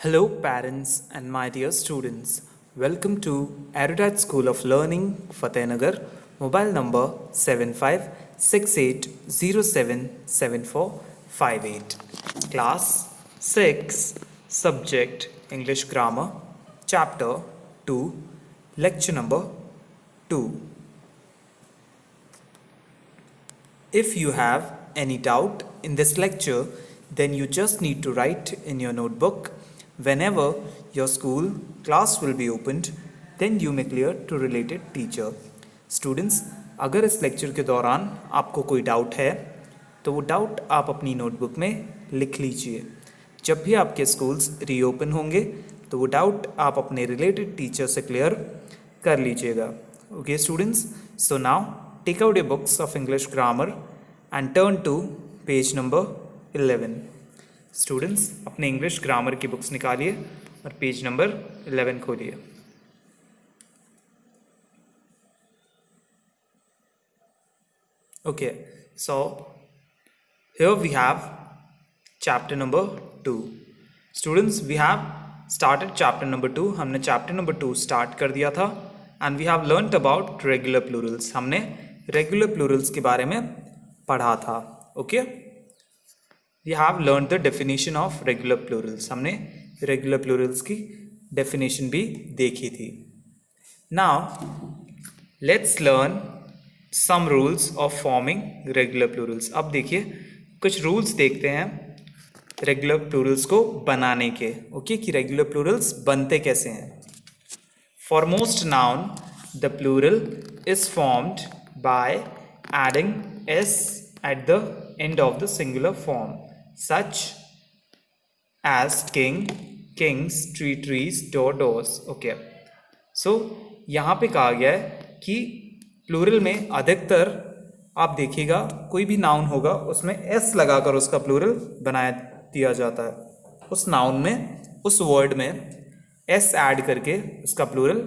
Hello, parents and my dear students. Welcome to Erudite School of Learning, Fatehnagar. Mobile number 7568077458. Class 6, Subject English Grammar, Chapter 2, Lecture number 2. If you have any doubt in this lecture, then you just need to write in your notebook. Whenever your school class will be opened, then you may clear to related teacher. Students, अगर इस lecture के दौरान आपको कोई doubt है तो वो doubt आप अपनी नोटबुक में लिख लीजिए. जब भी आपके स्कूल्स रीओपन होंगे तो वो डाउट आप अपने रिलेटेड टीचर से क्लियर कर लीजिएगा. Okay students, so now take out your books of English grammar and turn to page number 11. Students, अपने इंग्लिश ग्रामर की बुक्स निकालिए और पेज नंबर 11 खोलिए. Okay, so here we have chapter number 2. Students, we have started chapter number 2. हमने chapter number 2 start कर दिया था and we have learnt about regular plurals. हमने regular plurals के बारे में पढ़ा था. Okay, we have learnt the definition of regular plurals. हमने regular plurals की definition भी देखी थी. Now let's learn some rules of forming regular plurals. अब देखिए कुछ rules देखते हैं regular plurals को बनाने के. ओके, कि regular plurals बनते कैसे हैं. For most noun, the plural is formed by adding s at the end of the singular form, such as king, kings, tree, trees, door, doors. Okay, so यहाँ पे कहा गया है कि प्लूरल में अधिकतर आप देखिएगा कोई भी नाउन होगा उसमें एस लगाकर उसका प्लूरल बनाया दिया जाता है. उस नाउन में, उस वर्ड में एस ऐड करके उसका प्लूरल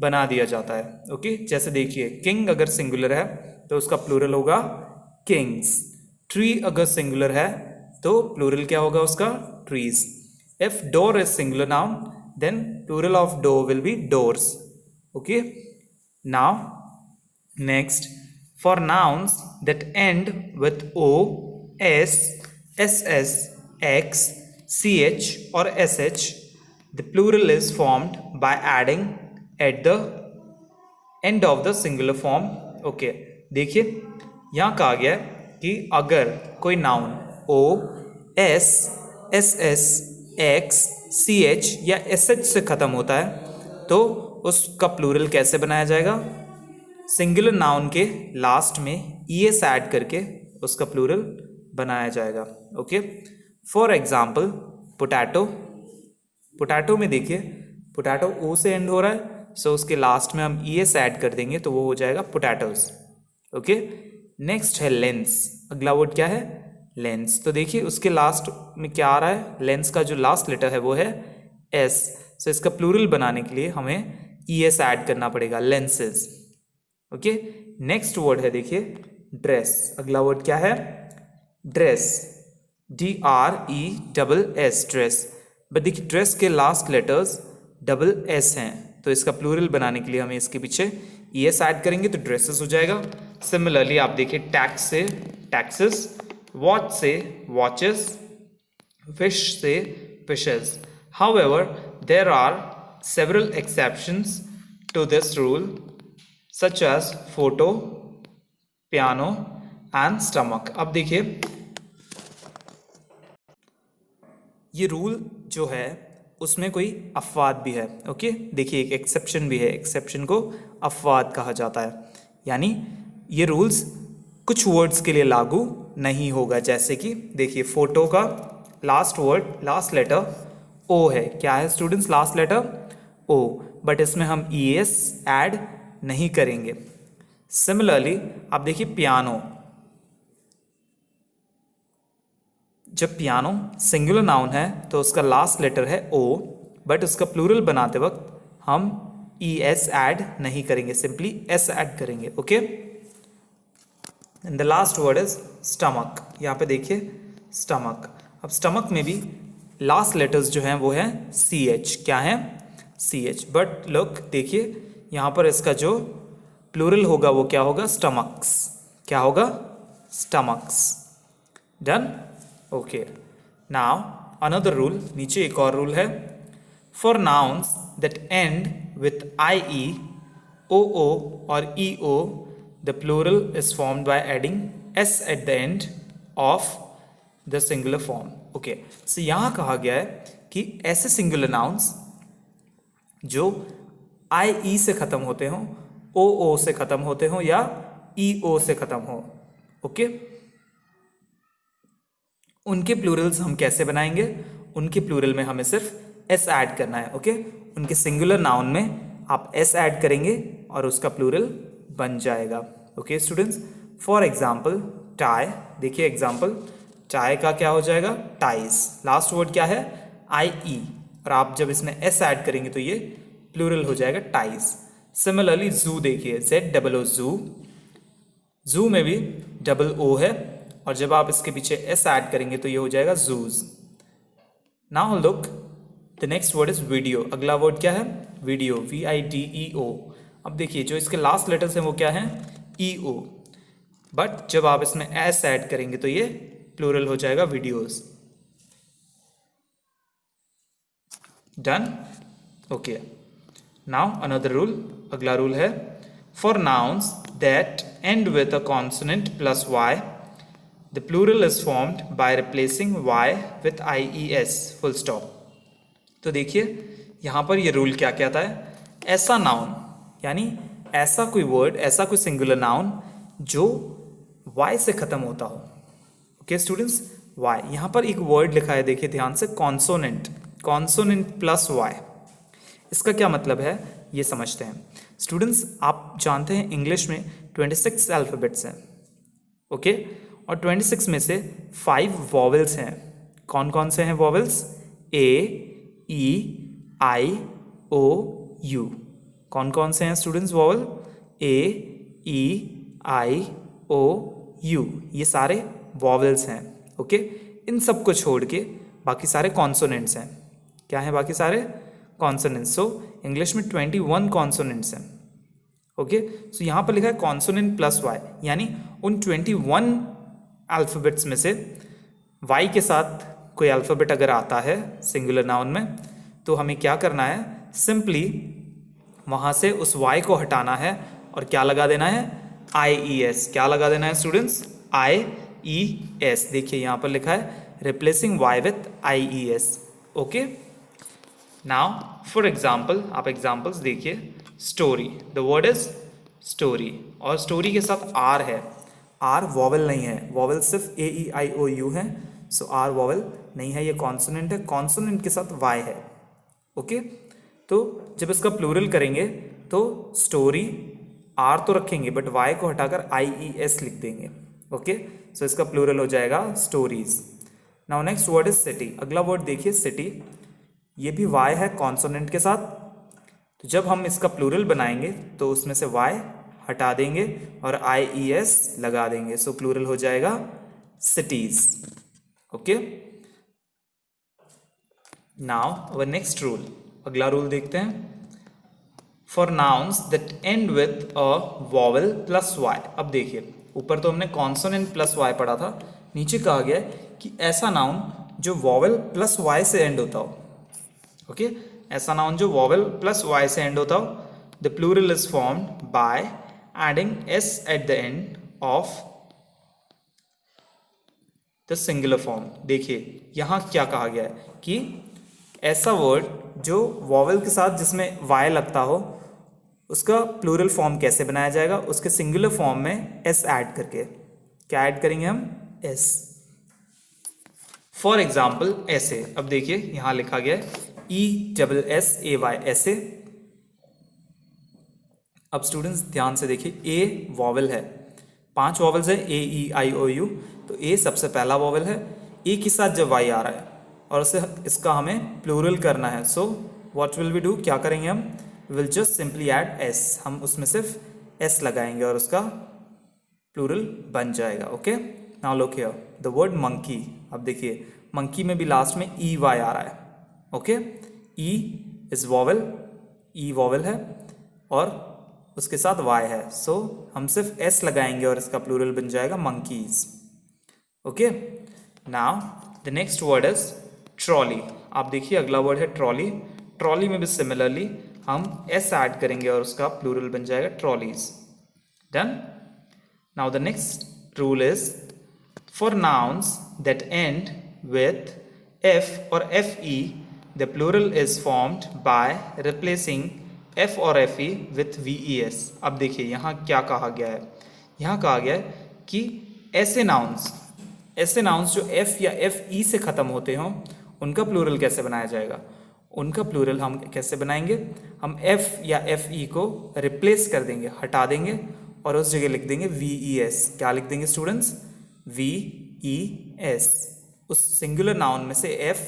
बना दिया जाता है. ओके, जैसे देखिए किंग अगर सिंगुलर है तो उसका प्लूरल होगा किंग्स. ट्री अगर सिंगुलर है तो प्लूरल क्या होगा उसका, trees. If door is singular noun then plural of door will be doors. Okay, now next, for nouns that end with o, s, ss, x, ch or sh, the plural is formed by adding at the end of the singular form. Okay, देखिए यहाँ कहा गया है कि अगर कोई noun o, s, ss, x, ch या sh से ख़त्म होता है तो उसका प्लूरल कैसे बनाया जाएगा. सिंगुलर नाउन के लास्ट में es ऐड करके उसका प्लूरल बनाया जाएगा. Okay, for example potato. Potato में देखिए पोटैटो ओ से एंड हो रहा है, सो उसके लास्ट में हम es ऐड कर देंगे तो वो हो जाएगा पोटैटोज. ओके, नेक्स्ट है लेंस. अगला वर्ड क्या है, लेंस. तो देखिए उसके लास्ट में क्या आ रहा है, लेंस का जो लास्ट लेटर है वो है s. सो इसका प्लूरल बनाने के लिए हमें es ऐड करना पड़ेगा, लेंसेज. ओके, नेक्स्ट वर्ड है देखिए ड्रेस. अगला वर्ड क्या है, ड्रेस. DRESS, dress. बट देखिए ड्रेस के लास्ट लेटर्स डबल एस हैं तो इसका प्लूरल बनाने के लिए हमें इसके पीछे ES ऐड करेंगे तो ड्रेसेस हो जाएगा. सिमिलरली आप देखिए टैक्स से टैक्सेस, वॉच से वॉचेस, फिश से fishes. However there are several exceptions to this rule such as photo, piano and stomach. अब देखिए ये रूल जो है उसमें कोई अपवाद भी है. ओके, देखिए एक एक्सेप्शन भी है. एक्सेप्शन को अपवाद कहा जाता है, यानी ये रूल्स कुछ वर्ड्स के लिए लागू नहीं होगा. जैसे कि देखिए फोटो का last word, last letter O है. क्या है students, last letter O, but इसमें हम ES ऐड नहीं करेंगे. सिमिलरली आप देखिए पियानो. जब पियानो सिंगुलर नाउन है तो उसका लास्ट लेटर है ओ, बट उसका प्लूरल बनाते वक्त हम ES ऐड नहीं करेंगे, सिंपली S ऐड करेंगे. Okay, and the last word is stomach. यहाँ पे देखिए स्टमक. अब स्टमक में भी लास्ट लेटर्स जो हैं वो हैं सी एच, क्या है सी एच। बट लुक देखिए यहाँ पर इसका जो प्लूरल होगा वो क्या होगा, स्टमक्स, क्या होगा, stomachs. Done, okay. Now another rule, नीचे एक और रूल है, for nouns that end with I E, O O और E O, the plural is formed by adding S at the end of the singular form. Okay, so यहाँ कहा गया है कि ऐसे सिंगुलर नाउन्स जो आई ई से खत्म होते हों, ओ ओ से खत्म होते हों या ई ओ से खत्म हो, ओके, उनके प्लूरल्स हम कैसे बनाएंगे, उनके प्लूरल में हमें सिर्फ एस ऐड करना है, ओके। उनके सिंगुलर नाउन में आप एस ऐड करेंगे और उसका प्लूरल बन जाएगा, okay students. For example tie, देखिए एग्जाम्पल, टाई का क्या हो जाएगा, टाइज, लास्ट वर्ड क्या है, आई ई, और आप जब इसमें एस ऐड करेंगे तो ये प्लूरल हो जाएगा टाइज। सिमिलरली जू देखिए, जेड डबल ओ जू, जू में भी डबल ओ है और जब आप इसके पीछे एस ऐड करेंगे तो ये हो जाएगा zoos. Now look the next word is video, अगला वर्ड क्या है, video, V I D E O. अब देखिए जो इसके लास्ट लेटर्स हैं वो क्या है, ई ओ, बट जब आप इसमें एस ऐड करेंगे तो ये प्लूरल हो जाएगा videos. Done, okay. Now another rule, अगला रूल है, for nouns that end with a consonant plus Y, the plural is formed by replacing Y with I E S, full stop. तो देखिए यहाँ पर ये रूल क्या कहता है, ऐसा नाउन यानी ऐसा कोई वर्ड, ऐसा कोई सिंगुलर नाउन जो वाई से खत्म होता हो, ओके स्टूडेंट्स, वाई। यहाँ पर एक वर्ड लिखा है देखिए ध्यान से, कॉन्सोनेंट, कॉन्सोनेंट प्लस वाई, इसका क्या मतलब है ये समझते हैं स्टूडेंट्स। आप जानते हैं इंग्लिश में 26 अल्फ़ाबेट्स हैं, ओके, और 26 में से 5 वॉवेल्स हैं। कौन कौन से हैं vowels, A, E, I, O, you. कौन कौन से हैं students vowel, A, E, I, O, U, ये सारे वॉवेल्स हैं, ओके। इन सब को छोड़ के बाकी सारे कॉन्सोनेंट्स हैं। क्या हैं बाकी सारे, कॉन्सोनेंट्स। सो इंग्लिश में 21 कॉन्सोनेंट्स हैं, ओके। सो यहाँ पर लिखा है कॉन्सोनेंट प्लस वाई, यानी उन 21 अल्फ़ाबेट्स में से वाई के साथ कोई अल्फ़ाबेट अगर आता है सिंगुलर नाउन में तो हमें क्या करना है, सिंपली वहाँ से उस वाई को हटाना है और क्या लगा देना है, आई ई एस। क्या लगा देना है स्टूडेंट्स, आई ई एस। देखिए यहाँ पर लिखा है replacing Y with I E S, okay. Now for example, आप एग्जाम्पल्स देखिए, story, the word is story, और स्टोरी के साथ आर है, आर वॉवेल नहीं है, वॉवेल सिर्फ ए ई आई ओ यू है, सो आर वॉवेल नहीं है, ये कॉन्सोनेंट है, कॉन्सोनेंट के साथ वाई है, ओके। तो जब इसका प्लूरल करेंगे तो स्टोरी, आर तो रखेंगे बट वाई को हटाकर आई ई एस लिख देंगे, ओके। सो इसका प्लूरल हो जाएगा stories. Now next word is city, अगला वर्ड देखिए सिटी, ये भी वाई है कॉन्सोनेंट के साथ, तो जब हम इसका प्लूरल बनाएंगे तो उसमें से वाई हटा देंगे और आई ई एस लगा देंगे, सो प्लूरल हो जाएगा cities, okay. Now our next rule, अगला रूल देखते हैं, for nouns that end with a vowel plus Y. अब देखिए ऊपर तो हमने कॉन्सोनेंट प्लस वाई पढ़ा था, नीचे कहा गया है कि ऐसा नाउन जो वॉवेल प्लस वाई से एंड होता हो, ओके, ऐसा नाउन जो वॉवेल प्लस वाई से एंड होता हो, the plural is formed by adding S at the end of the singular form. देखिए यहाँ क्या कहा गया है कि ऐसा वर्ड जो वॉवेल के साथ जिसमें वाई लगता हो उसका प्लूरल फॉर्म कैसे बनाया जाएगा, उसके सिंगुलर फॉर्म में एस ऐड करके। क्या ऐड करेंगे हम, एस। फॉर एग्जाम्पल ऐसे, अब देखिए यहाँ लिखा गया है E double S A Y, ऐसे। अब स्टूडेंट्स ध्यान से देखिए, ए वॉवेल है, 5 वॉवेल्स है, ए ई आई ओ यू, तो ए सबसे पहला वॉवेल है, ए के साथ जब वाई आ रहा है और उसे इसका हमें प्लूरल करना है, so what will we do, क्या करेंगे हम, will just simply add S, हम उसमें सिर्फ एस लगाएंगे और उसका प्लूरल बन जाएगा, okay. Now look here the word monkey. अब देखिए मंकी में भी लास्ट में ई वाई आ रहा है. Okay, E is vowel, E vowel है और उसके साथ वाई है. सो हम सिर्फ एस लगाएंगे और इसका प्लूरल बन जाएगा monkeys. Okay, now the next word is trolley. आप देखिए अगला वर्ड है ट्रॉली. ट्रॉली में भी सिमिलरली हम एस ऐड करेंगे और उसका प्लूरल बन जाएगा trolleys. Done. Now the next rule is for nouns that end with f or fe, the plural is formed by replacing f or fe with ves. अब देखिए यहाँ क्या कहा गया है. यहाँ कहा गया है कि ऐसे nouns जो f या fe से ख़त्म होते हों उनका प्लूरल कैसे बनाया जाएगा. उनका प्लूरल हम कैसे बनाएंगे, हम f या fe को रिप्लेस कर देंगे, हटा देंगे और उस जगह लिख देंगे ves. क्या लिख देंगे स्टूडेंट्स, VES. उस सिंगुलर नाउन में से F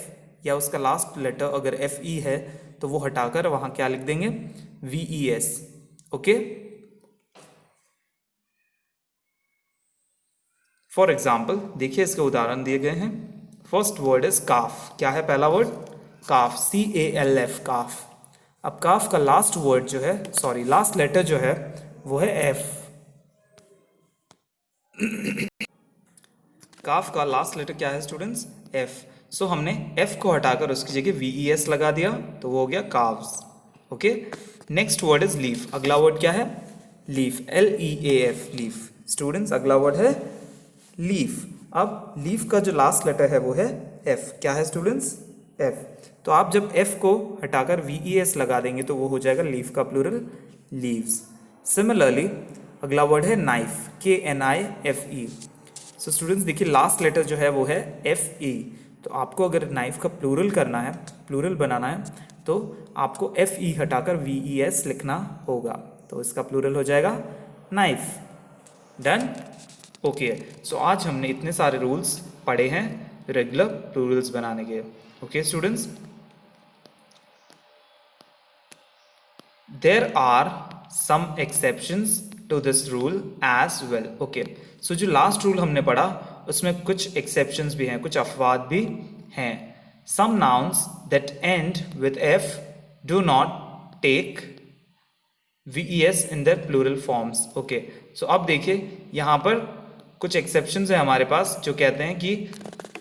या उसका लास्ट लेटर अगर FE है तो वो हटाकर वहां क्या लिख देंगे, VES. ओके, फॉर एग्जाम्पल देखिए इसके उदाहरण दिए गए हैं. फर्स्ट वर्ड इज काफ. क्या है पहला वर्ड, काफ, CALF, काफ. अब काफ का लास्ट वर्ड जो है, सॉरी लास्ट लेटर जो है वो है F. काफ का लास्ट लेटर क्या है स्टूडेंट्स, F. सो हमने F को हटाकर उसकी जगह VES लगा दिया तो वो हो गया calves. Okay, next word is leaf. अगला वर्ड क्या है, लीफ, LEAF, लीफ. स्टूडेंट्स अगला वर्ड है लीफ. अब लीफ का जो लास्ट लेटर है वो है F. क्या है स्टूडेंट्स, F. तो आप जब F को हटाकर VES लगा देंगे तो वो हो जाएगा लीफ का प्लूरल, लीव्स. सिमिलरली अगला वर्ड है नाइफ, KNIFE. सो स्टूडेंट्स देखिए लास्ट लेटर जो है वो है FE. तो आपको अगर नाइफ का प्लूरल करना है, प्लूरल बनाना है तो आपको FE हटाकर VES लिखना होगा तो इसका प्लूरल हो जाएगा नाइफ. डन. ओके, सो आज हमने इतने सारे रूल्स पढ़े हैं रेगुलर प्लूरल्स बनाने के. Okay students, there are some exceptions to this rule as well. Okay, so जो लास्ट रूल हमने पढ़ा उसमें कुछ एक्सेप्शंस भी हैं, कुछ अपवाद भी हैं. Some nouns that end with F do not take VES in their plural forms. Okay, so अब देखिए यहाँ पर कुछ एक्सेप्शंस हैं हमारे पास जो कहते हैं कि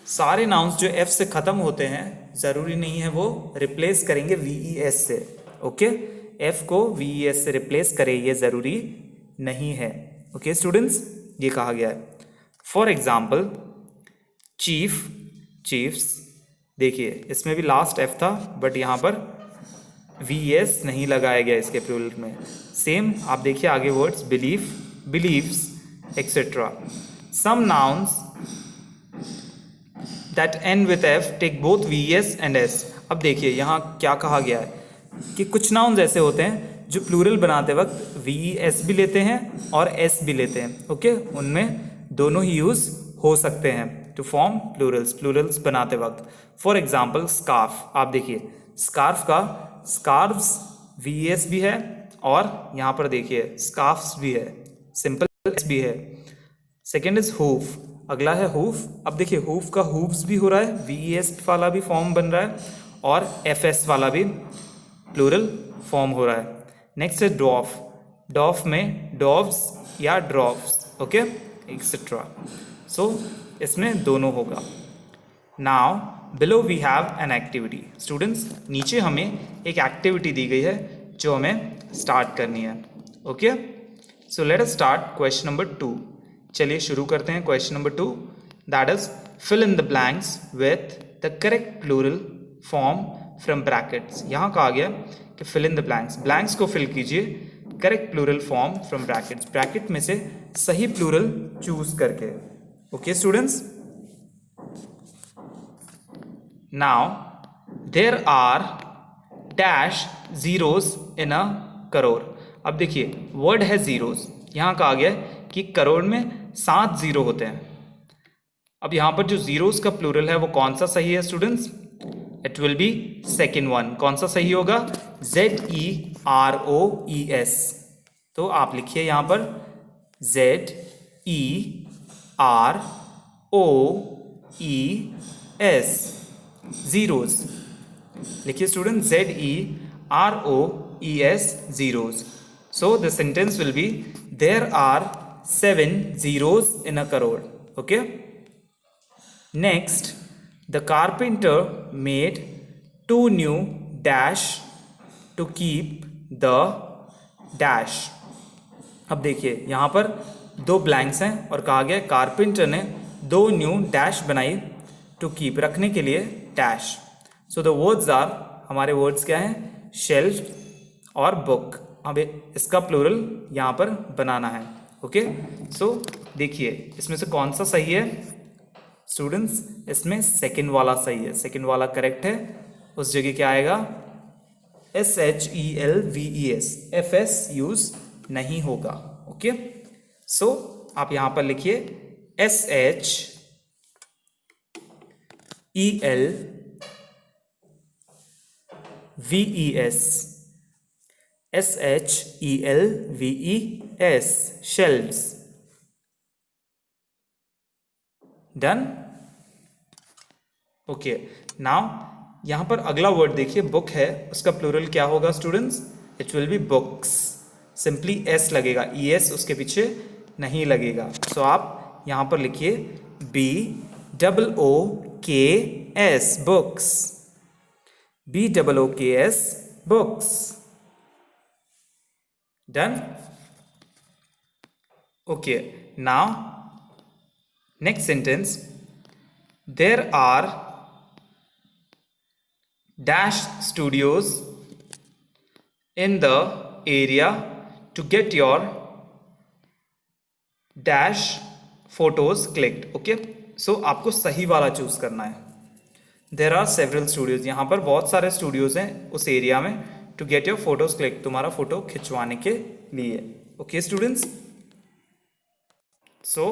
सारे नाउन्स जो F से ख़त्म होते हैं ज़रूरी नहीं है वो रिप्लेस करेंगे VES से. ओके, F को VES से रिप्लेस करें ये ज़रूरी नहीं है. ओके स्टूडेंट्स, ये कहा गया है. For example chief, chiefs. देखिए इसमें भी लास्ट F था बट यहाँ पर VES नहीं लगाया गया इसके प्लूरल में. सेम आप देखिए आगे words belief, believes, etcetera. Some nouns that end with F take both VES and S. अब देखिए यहाँ क्या कहा गया है कि कुछ नाउन्स ऐसे होते हैं जो प्लूरल बनाते वक्त VES भी लेते हैं और S भी लेते हैं. ओके, उनमें दोनों ही यूज़ हो सकते हैं टू फॉर्म प्लूरल्स, प्लूरल्स बनाते वक्त. For example scarf. आप देखिए स्कार्फ का स्कार्फ्स VES भी है और यहाँ पर देखिए स्कार्फ्स भी है, सिंपल S भी है. Second is hoof. अगला है हूफ. अब देखिए हूफ का हूफ्स भी हो रहा है, VES वाला भी फॉर्म बन रहा है और FS वाला भी प्लूरल फॉर्म हो रहा है. नेक्स्ट है डॉफ. डॉफ में डॉव्स या ड्रॉफ्स. Okay, etcetera. सो इसमें दोनों होगा. Now below we have an activity. Students नीचे हमें एक एक्टिविटी दी गई है जो हमें स्टार्ट करनी है. Okay, so let us start question number 2. चलिए शुरू करते हैं question number 2. That is fill in the blanks with the correct plural form from brackets. यहाँ कहा गया कि fill in the blanks, blanks को फिल कीजिए correct plural form from brackets, bracket में से सही प्लूरल चूज करके. Okay students, now there are dash zeros in a crore. अब देखिए वर्ड है जीरोस. यहाँ कहा गया कि करोड़ में 7 जीरो होते हैं. अब यहाँ पर जो जीरोस का प्लूरल है वो कौन सा सही है students, it will be second one. कौन सा सही होगा, ZEROES. तो आप लिखिए यहाँ पर ZEROES एस, जीरोज। लिखिए student, ZEROES, zeros. So the sentence will be, there are 7 zeros in a crore. Okay. Next, the carpenter made 2 new dash to keep the dash. अब देखिए यहाँ पर 2 ब्लैंक्स हैं और कहा गया कारपेंटर ने 2 न्यू डैश बनाई टू कीप, रखने के लिए dash. So the words are, हमारे वर्ड्स क्या हैं, शेल्फ और बुक। अब इसका प्लूरल यहाँ पर बनाना है। ओके, सो देखिए इसमें से कौन सा सही है स्टूडेंट्स, इसमें सेकंड वाला सही है, सेकंड वाला करेक्ट है। उस जगह क्या आएगा, SHELVES, FS यूज नहीं होगा। ओके, सो आप यहां पर लिखिए SHELVES, SHELVES, shelves। Done. Okay, now यहां पर अगला वर्ड देखिए, बुक है, उसका प्लूरल क्या होगा students, it will be books. Simply S लगेगा, ES उसके पीछे नहीं लगेगा। सो आप यहां पर लिखिए BOOKS, books, BOOKS, books. Done. Okay, now next sentence, there are dash studios in the area to get your dash photos clicked। Okay, so आपको सही वाला चूज करना है। देर आर सेवरल स्टूडियोज, यहाँ पर बहुत सारे स्टूडियोज हैं उस एरिया में, to get your photos click, तुम्हारा फोटो खिंचवाने के लिए। Okay students, so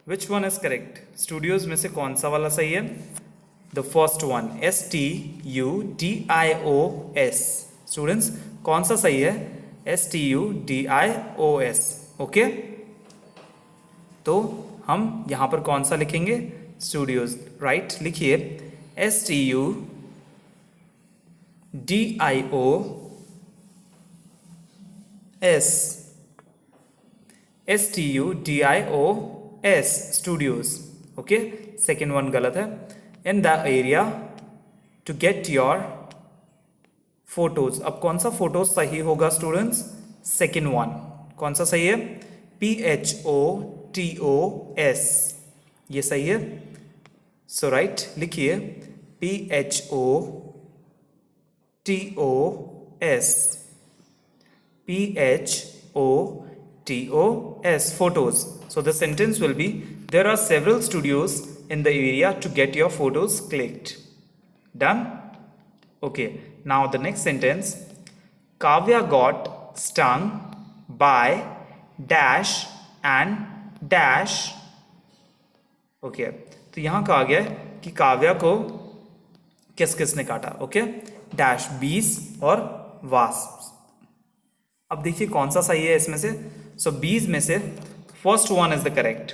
which one is correct, studios में से कौन सा वाला सही है, the first one, STUDIOS। Students कौन सा सही है, STUDIOS। ओके, तो हम यहां पर कौन सा लिखेंगे, स्टूडियोज, राइट। लिखिए STUDIOS, STUDIOS, studios. Okay, second one गलत है। In the area to get your photos, अब कौन सा फोटोज सही होगा स्टूडेंट्स, सेकेंड वन। कौन सा सही है, PHOTOS, ये सही है। सो राइट, लिखिए PHOTOS, PHOTOS, photos। So the sentence will be, there are several studios in the area to get your photos clicked। Done? Okay, now the next sentence, Kavya got stung by dash and dash। Okay, तो यहां कहा गया कि काव्या को किस किसने काटा। Okay, dash, बीज और वास्प। अब देखिए कौन सा सही है इसमें से, सो बीज में से first one is the correct,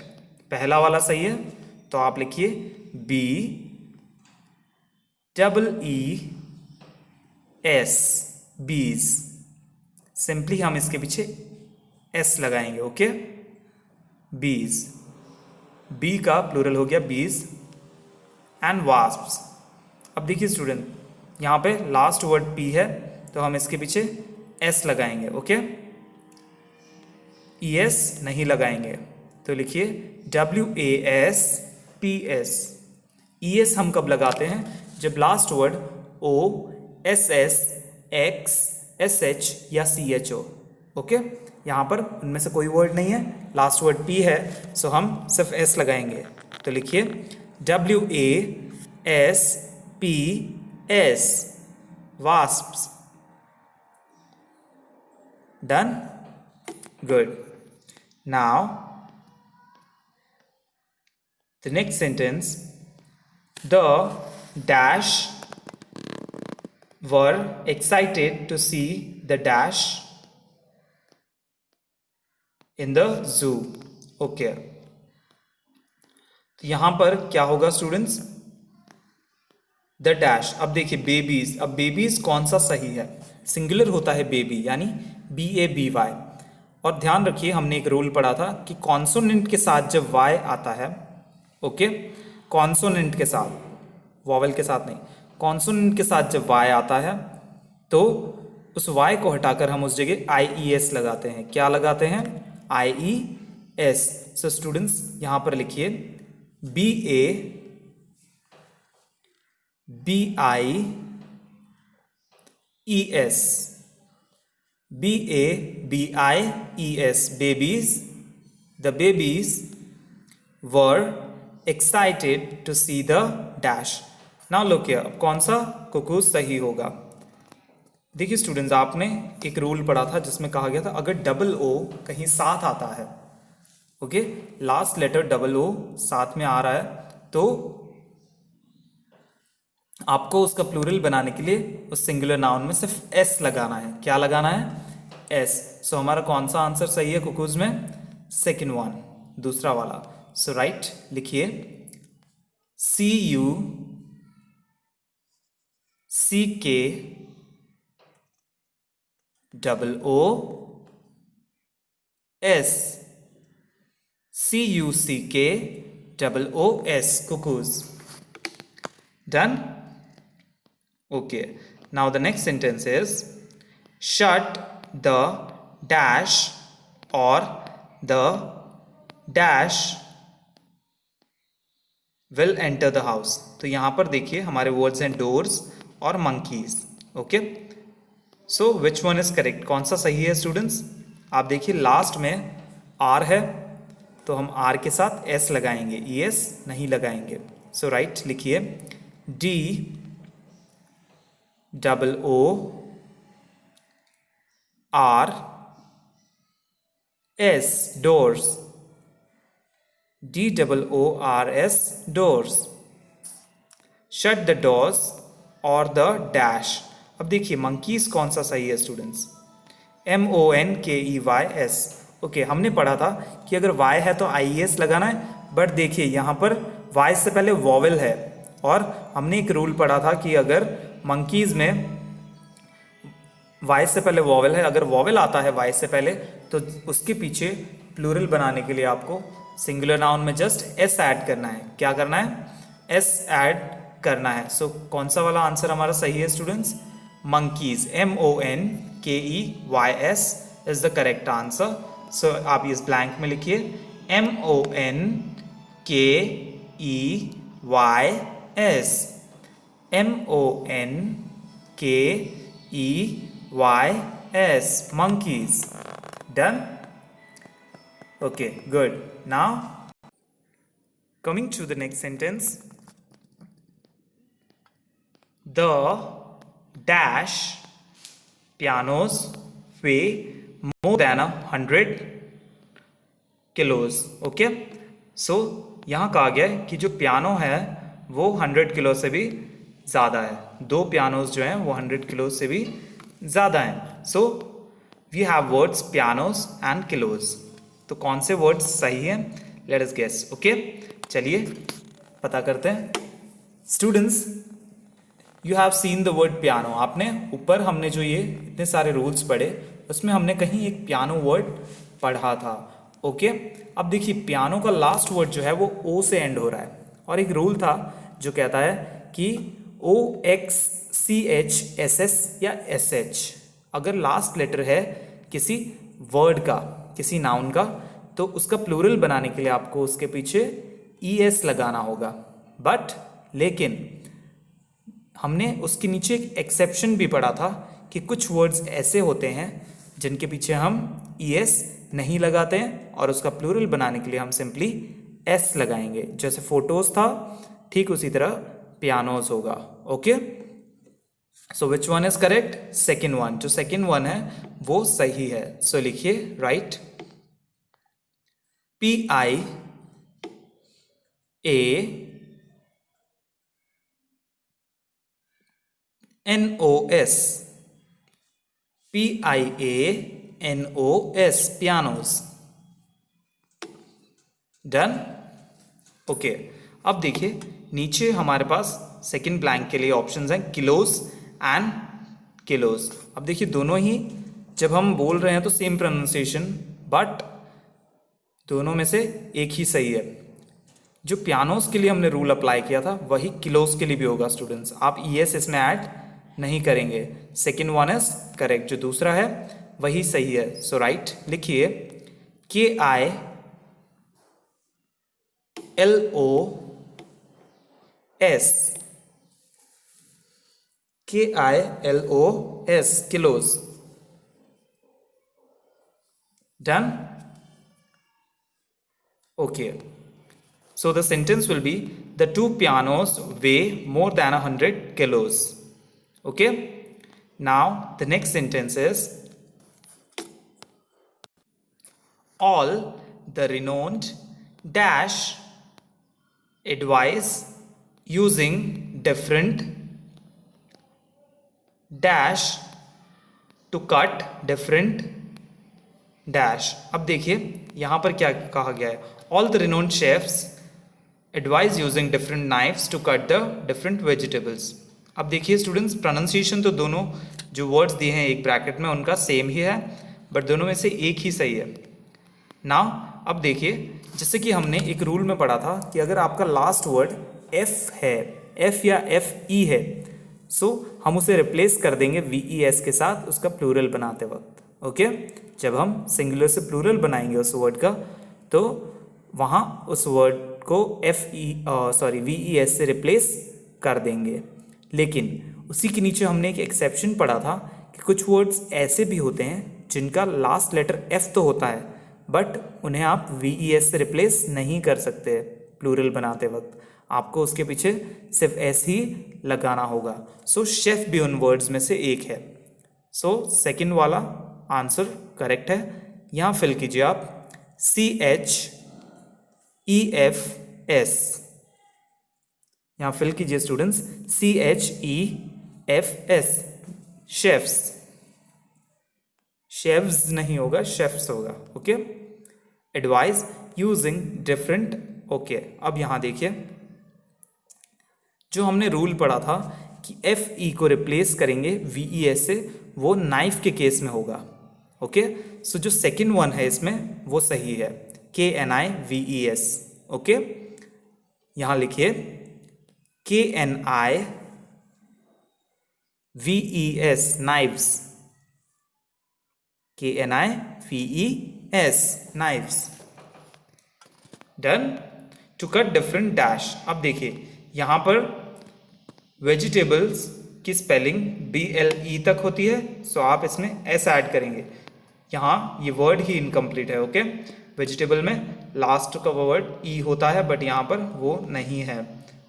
पहला वाला सही है। तो आप लिखिए BEES, बीज। सिंपली हम इसके पीछे S लगाएंगे। ओके, बीज, बी का प्लूरल हो गया बीज, एंड वास्प्स। अब देखिए स्टूडेंट, यहाँ पे लास्ट वर्ड P है, तो हम इसके पीछे S लगाएंगे। ओके, ES नहीं लगाएंगे, तो लिखिए WASPS। ES हम कब लगाते हैं, जब last word O, SS, X, SH या CH हो। ओके, यहाँ पर उनमें से कोई वर्ड नहीं है, लास्ट वर्ड P है, सो हम सिर्फ S लगाएंगे। तो लिखिए WASPS, wasps। Done, good. Now the next sentence, the dash were excited to see the dash in the zoo। Okay, तो यहां पर क्या होगा स्टूडेंट्स, द डैश। अब देखिए बेबीज, अब बेबीज कौन सा सही है? सिंगुलर होता है बेबी, यानी BABY। और ध्यान रखिए हमने एक रूल पढ़ा था कि कॉन्सोनेंट के साथ जब वाई आता है, ओके, कॉन्सोनेंट के साथ, वॉवल के साथ नहीं, कॉन्सोनेंट के साथ जब वाई आता है तो उस वाई को हटाकर हम उस जगह IES लगाते हैं। क्या लगाते हैं? IES। सो स्टूडेंट्स यहाँ पर लिखिए BABIES, BABIES, babies, the babies were excited to see the dash। now look here, अब कौन सा कुकूज सही होगा? देखिए स्टूडेंट्स, आपने एक रूल पढ़ा था जिसमें कहा गया था अगर डबल ओ कहीं साथ आता है, okay, last letter double O साथ में आ रहा है, तो आपको उसका प्लूरल बनाने के लिए उस सिंगुलर नाउन में सिर्फ एस लगाना है। क्या लगाना है? एस। सो हमारा कौन सा आंसर सही है कुकूज में? सेकेंड वन, दूसरा वाला। सो राइट लिखिए CUCKOOS, CUCKOOS, cuckoos। Done? Okay. Now the next sentence is shut the dash or the dash will enter the house। तो यहाँ पर देखिए हमारे वर्ड्स हैं डोर्स और monkeys. Okay, so which one is correct? कौन सा सही है स्टूडेंट्स? आप देखिए लास्ट में आर है तो हम आर के साथ एस लगाएंगे, ES नहीं लगाएंगे। सो राइट लिखिए DOORS, doors, DOORS, doors। shut the doors or the dash। अब देखिए मंकीज कौन सा सही है स्टूडेंट्स? MONKEYS। ओके, हमने पढ़ा था कि अगर Y है तो IES लगाना है, बट देखिए यहाँ पर Y से पहले वॉवेल है, और हमने एक रूल पढ़ा था कि अगर मंकीज में Y से पहले वॉवेल है, अगर वॉवेल आता है Y से पहले तो उसके पीछे प्लूरल बनाने के लिए आपको सिंगुलर नाउन में जस्ट S ऐड करना है। क्या करना है? S ऐड करना है। सो कौन सा वाला आंसर हमारा सही है students? Monkeys, MONKEYS is the correct answer. So आप इस ब्लैंक में लिखिए MONKEYS, MONKEYS, monkeys। Done? Okay, good. Now coming to the next sentence, the dash pianos weigh more than 100 kilos। Okay, so यहाँ कहा गया है कि जो पियानो है वो 100 किलो से भी ज़्यादा है। दो पियानोज जो हैं वो 100 किलो से भी ज़्यादा हैं। So we have words pianos and kilos. तो कौन से वर्ड्स सही हैं? Let us guess. ओके, चलिए पता करते हैं। Students, you have seen the word piano. आपने ऊपर हमने जो ये इतने सारे रूल्स पढ़े उसमें हमने कहीं एक पियानो वर्ड पढ़ा था। ओके, अब देखिए पियानो का लास्ट वर्ड जो है वो O से एंड हो रहा है, और एक रूल था जो कहता है कि OXCHSS या SH अगर लास्ट लेटर है किसी वर्ड का, किसी नाउन का, तो उसका प्लूरल बनाने के लिए आपको उसके पीछे ES लगाना होगा। बट लेकिन हमने उसके नीचे एक एक्सेप्शन भी पढ़ा था कि कुछ वर्ड्स ऐसे होते हैं जिनके पीछे हम ES नहीं लगाते हैं, और उसका प्लूरल बनाने के लिए हम सिंपली S लगाएंगे। जैसे फोटोज था, ठीक उसी तरह पियानोज होगा। Okay, so which one is correct? Second one. जो सेकेंड वन है वो सही है। सो लिखिए right PIANOS, pianos। Done? Okay, अब देखिए नीचे हमारे पास सेकंड ब्लैंक के लिए ऑप्शंस हैं किलोस एंड किलोस। अब देखिए दोनों ही जब हम बोल रहे हैं तो सेम प्रोनाउंसिएशन, बट दोनों में से एक ही सही है। जो पियानोस के लिए हमने रूल अप्लाई किया था वही किलोस के लिए भी होगा स्टूडेंट्स। आप ईएस इसमें ऐड नहीं करेंगे। सेकेंड वन इज करेक्ट, जो दूसरा है वही सही है। सो राइट लिखिए KILOS kilos. Done? Okay. So the sentence will be the two pianos weigh more than 100 kilos. Okay. Now the next sentence is all the renowned dash advise using different dash to cut different dash। अब देखिए यहां पर क्या कहा गया है, all the renowned chefs advise using different knives to cut the different vegetables। अब देखिए स्टूडेंट्स प्रोनाउंसिएशन तो दोनों जो वर्ड्स दिए हैं एक ब्रैकेट में उनका सेम ही है, बट दोनों में से एक ही सही है। नाउ अब देखिए जैसे कि हमने एक रूल में पढ़ा था कि अगर आपका लास्ट वर्ड एफ है, एफ या एफ ई है, सो हम उसे रिप्लेस कर देंगे VES के साथ उसका प्लूरल बनाते वक्त। ओके, जब हम सिंगुलर से प्लूरल बनाएंगे उस वर्ड का तो वहाँ उस वर्ड को VES से रिप्लेस कर देंगे। लेकिन उसी के नीचे हमने एक एक्सेप्शन पढ़ा था कि कुछ वर्ड्स ऐसे भी होते हैं जिनका लास्ट लेटर F तो होता है बट उन्हें आप VES से रिप्लेस नहीं कर सकते प्लूरल बनाते वक्त, आपको उसके पीछे सिर्फ S ही लगाना होगा। सो शेफ भी उन वर्ड्स में से एक है। सो सेकंड वाला आंसर करेक्ट है। यहाँ फिल कीजिए आप CHEFS, यहाँ फिल कीजिए स्टूडेंट्स CHEFS, शेफ्स, शेफ्स नहीं होगा शेफ्स होगा। Okay, advice using different. Okay, अब यहाँ देखिए जो हमने रूल पढ़ा था कि FE को रिप्लेस करेंगे VES से, वो नाइफ के केस में होगा। ओके, सो जो सेकंड वन है इसमें वो सही है, KNIVES। ओके, यहाँ लिखिए KNIVES, knives, KNIVES, knives. Done. To cut different dash. अब देखिए यहाँ पर वेजिटेबल्स की स्पेलिंग BLE तक होती है, सो आप इसमें S ऐड करेंगे। यहाँ ये वर्ड ही इनकम्प्लीट है। ओके, वेजिटेबल में लास्ट का वर्ड E होता है बट यहाँ पर वो नहीं है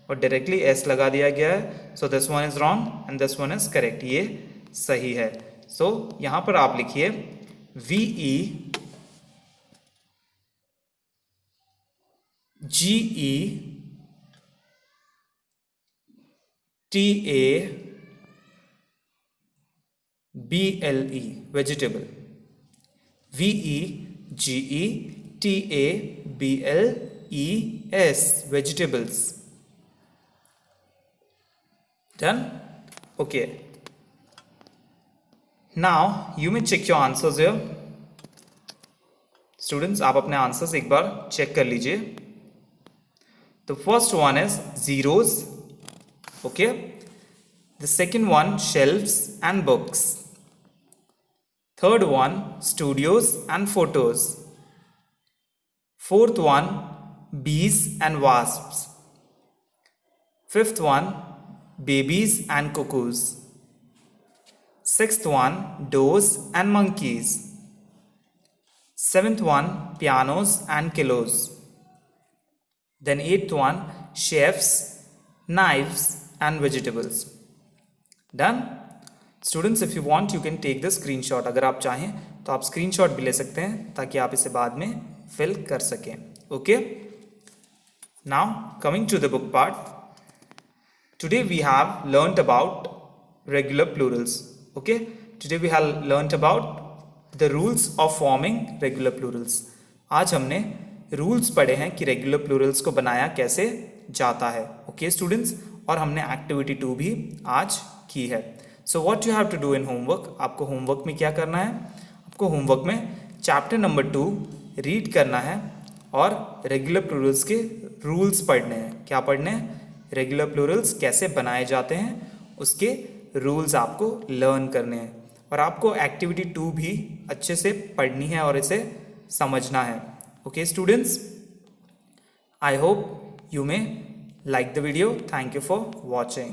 और डायरेक्टली S लगा दिया गया है। So this one is wrong and this one is correct, ये सही है। सो यहाँ पर आप लिखिए VEGETABLE, vegetable, VEGETABLES, vegetables. Done? Okay. Now you may check your answers here. Students, आप अपने आंसर्स एक बार चेक कर लीजिए। The first one is zeros. Okay. The second one shelves and books. Third one studios and photos. Fourth one bees and wasps. Fifth one babies and cuckoos. Sixth one doors and monkeys. Seventh one pianos and kilos. Then eighth one chefs, knives and vegetables. Done? Students, if you want you can take the screenshot. अगर आप चाहें तो आप screenshot भी ले सकते हैं ताकि आप इसे बाद में fill कर सकें। Okay? Now coming to the book part. Today we have learnt about regular plurals. Okay? Today we have learnt about the rules of forming regular plurals. आज हमने रूल्स पढ़े हैं कि रेगुलर प्लूरल्स को बनाया कैसे जाता है। ओके स्टूडेंट्स, और हमने एक्टिविटी 2 भी आज की है। So what you have to do in homework, आपको होमवर्क में क्या करना है, आपको होमवर्क में चैप्टर नंबर 2 रीड करना है और रेगुलर प्लूरल्स के रूल्स पढ़ने हैं। क्या पढ़ने हैं? रेगुलर प्लूरल्स कैसे बनाए जाते हैं उसके रूल्स आपको लर्न करने हैं, और आपको एक्टिविटी 2 भी अच्छे से पढ़नी है और इसे समझना है। Okay students, I hope you may like the video. Thank you for watching.